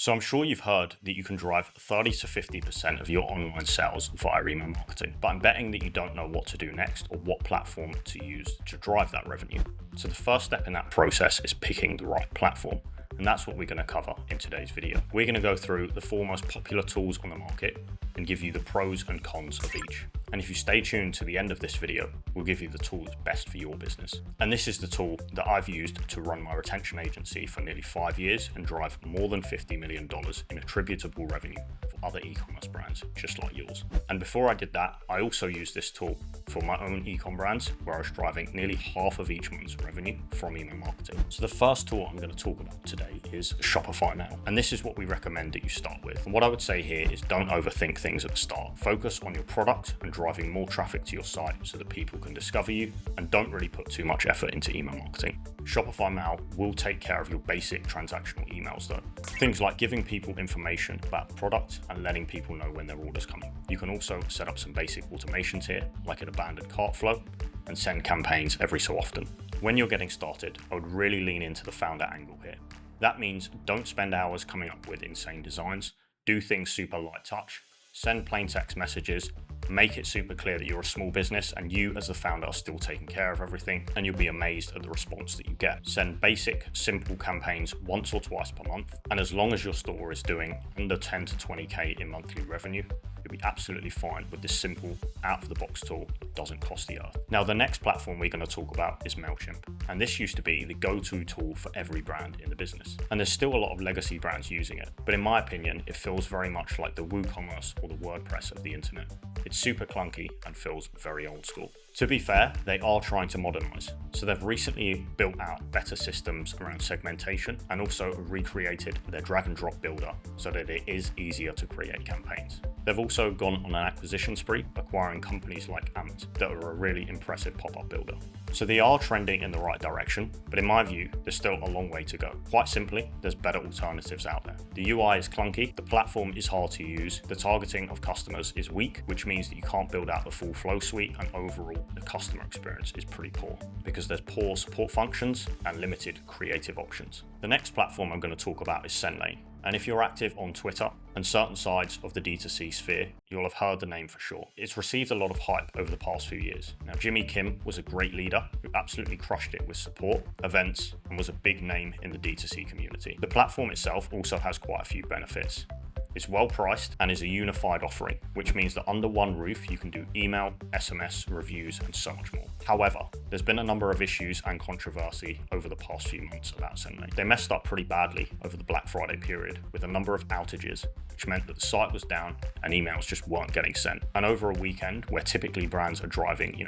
So I'm sure you've heard that you can drive 30 to 50% of your online sales via email marketing, but I'm betting that you don't know what to do next or what platform to use to drive that revenue. So the first step in that process is picking the right platform. And that's what we're going to cover in today's video. We're going to go through the 4 most popular tools on the market and give you the pros and cons of each. And if you stay tuned to the end of this video, we'll give you the tools best for your business. And this is the tool that I've used to run my retention agency for nearly 5 years and drive more than $50 million in attributable revenue for other e-commerce brands just like yours. And before I did that, I also used this tool for my own e-com brands where I was driving nearly half of each month's revenue from email marketing. So the first tool I'm going to talk about today is Shopify Mail. And this is what we recommend that you start with. And what I would say here is don't overthink things at the start. Focus on your product and driving more traffic to your site so that people can discover you, and don't really put too much effort into email marketing. Shopify Mail will take care of your basic transactional emails though. Things like giving people information about the product and letting people know when their order's coming. You can also set up some basic automations here, like an abandoned cart flow, and send campaigns every so often. When you're getting started, I would really lean into the founder angle here. That means don't spend hours coming up with insane designs, do things super light touch, send plain text messages, make it super clear that you're a small business and you as the founder are still taking care of everything, and you'll be amazed at the response that you get. Send basic, simple campaigns once or twice per month, and as long as your store is doing under 10 to 20K in monthly revenue, you'll be absolutely fine with this simple, out-of-the-box tool that doesn't cost the earth. Now, the next platform we're going to talk about is MailChimp, and this used to be the go-to tool for every brand in the business. And there's still a lot of legacy brands using it, but in my opinion, it feels very much like the WooCommerce or the WordPress of the internet. It's super clunky and feels very old school. To be fair, they are trying to modernize. So they've recently built out better systems around segmentation and also recreated their drag and drop builder so that it is easier to create campaigns. They've also gone on an acquisition spree, acquiring companies like Amt that are a really impressive pop-up builder. So they are trending in the right direction, but in my view, there's still a long way to go. Quite simply, there's better alternatives out there. The UI is clunky, the platform is hard to use, the targeting of customers is weak, which means that you can't build out the full flow suite, and overall, the customer experience is pretty poor because there's poor support functions and limited creative options. The next platform I'm going to talk about is SendLane. And if you're active on Twitter and certain sides of the D2C sphere, you'll have heard the name for sure. It's received a lot of hype over the past few years. Now, Jimmy Kim was a great leader who absolutely crushed it with support, events, and was a big name in the D2C community. The platform itself also has quite a few benefits. It's well priced and is a unified offering, which means that under one roof you can do email, SMS, reviews, and so much more. However, there's been a number of issues and controversy over the past few months about SendLane. They messed up pretty badly over the Black Friday period with a number of outages, which meant that the site was down and emails just weren't getting sent. And over a weekend where typically brands are driving,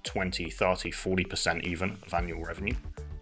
20, 30, 40% even of annual revenue,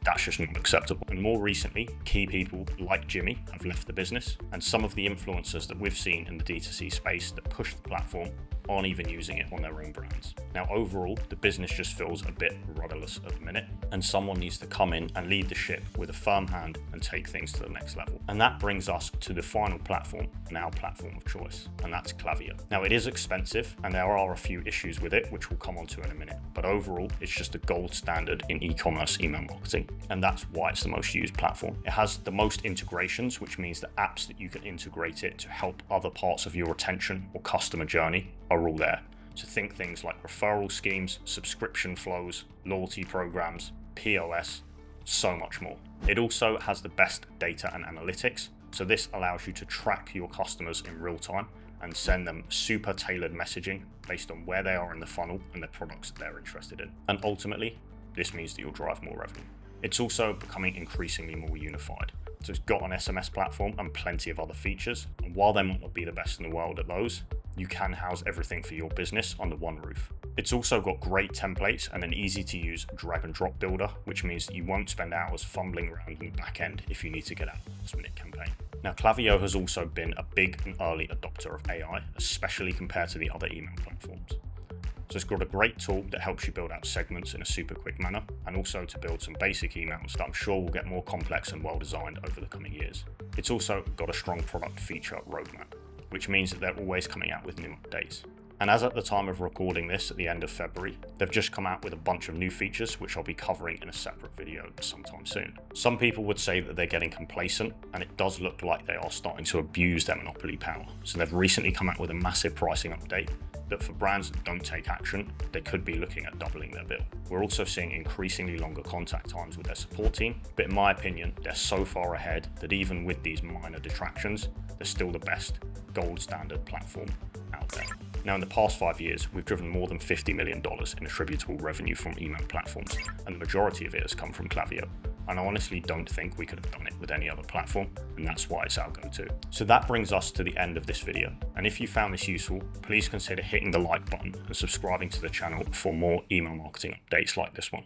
that's just not acceptable. And more recently, key people like Jimmy have left the business, and some of the influencers that we've seen in the D2C space that push the platform aren't even using it on their own brands. Now, overall, the business just feels a bit rudderless at the minute, and someone needs to come in and lead the ship with a firm hand and take things to the next level. And that brings us to the final platform, and our platform of choice, and that's Klaviyo. Now, it is expensive, and there are a few issues with it, which we'll come on to in a minute, but overall, it's just the gold standard in e-commerce email marketing, and that's why it's the most used platform. It has the most integrations, which means the apps that you can integrate it to help other parts of your retention or customer journey are all there. So think things like referral schemes, subscription flows, loyalty programs, POS, so much more. It also has the best data and analytics, so this allows you to track your customers in real time and send them super tailored messaging based on where they are in the funnel and the products that they're interested in. And ultimately, this means that you'll drive more revenue. It's also becoming increasingly more unified. So it's got an SMS platform and plenty of other features. And while they might not be the best in the world at those, you can house everything for your business under one roof. It's also got great templates and an easy to use drag and drop builder, which means that you won't spend hours fumbling around in the back end if you need to get out a last-minute campaign. Now, Klaviyo has also been a big and early adopter of AI, especially compared to the other email platforms. So it's got a great tool that helps you build out segments in a super quick manner, and also to build some basic emails that I'm sure will get more complex and well designed over the coming years. It's also got a strong product feature roadmap, which means that they're always coming out with new updates. And as at the time of recording this at the end of February, they've just come out with a bunch of new features which I'll be covering in a separate video sometime soon. Some people would say that they're getting complacent, and it does look like they are starting to abuse their monopoly power. So they've recently come out with a massive pricing update that for brands that don't take action, they could be looking at doubling their bill. We're also seeing increasingly longer contact times with their support team, but in my opinion, they're so far ahead that even with these minor detractions, they're still the best gold standard platform out there. Now, in the past 5 years, we've driven more than $50 million in attributable revenue from email platforms, and the majority of it has come from Klaviyo. And I honestly don't think we could have done it with any other platform, and that's why it's our go-to. So that brings us to the end of this video. And if you found this useful, please consider hitting the like button and subscribing to the channel for more email marketing updates like this one.